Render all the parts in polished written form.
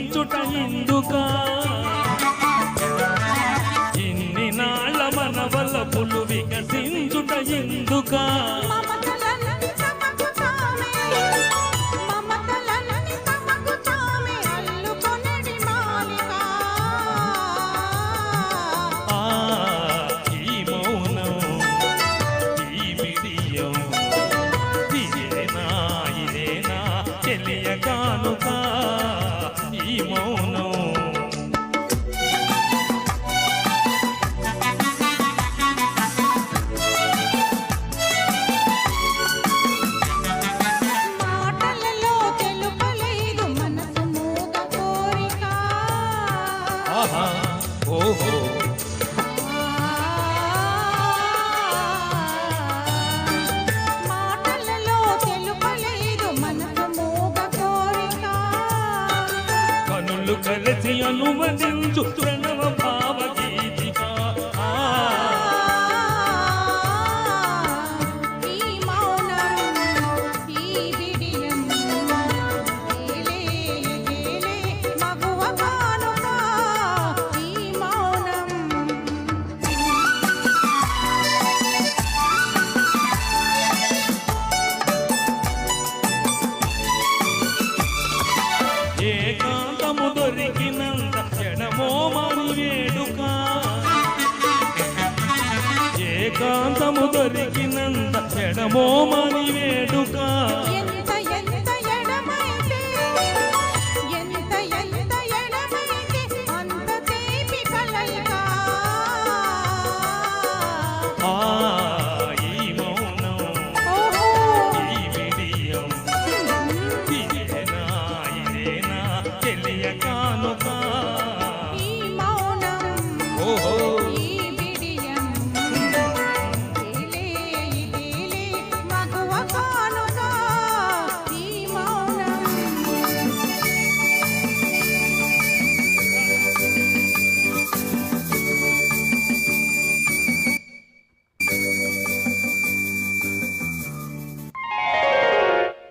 వికసించుట ఇందుకా ఇన్ని నాళ్ళ మన వలపులు వికసించుట ఇందుకా కానుక ఈ మౌనం మాటలలో తెలుపలేదు మనసు మూగ కోరిక ఆహా ఓహో మాటలలో తెలుపలేదు మనసు మూగ కోరిక కనులు కలిసి అనువదించు ప్రణవ భావగీతిక ఈ మౌనం ఈ బిడియం ఏలే ఏలే మగువ కానుక ఈ మౌనం ఏకాంతము దొరికినంత క్షణమో మని వేడుక ఏకాంతము దొరికినంత క్షణమో మని వేడుక ఎంత ఎంత ఎడమైతే ఎంత ఎంత ఎడమైతే అంత తీపి కలయిక ఆ ఈ మౌనం ఓహో ఈ విడియం ఇదేనా ఇదేనా తెలియ కానుక ఈ మౌనం ఓహో ఈ బిడియం ఏలే ఇదేలే మగువ కానుక ఈ మౌనం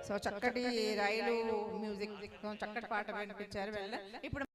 సో చక్కటి రైలు మ్యూజిక్ చక్కటి పాట వినిపించారు వెళ్ళ ఇప్పుడు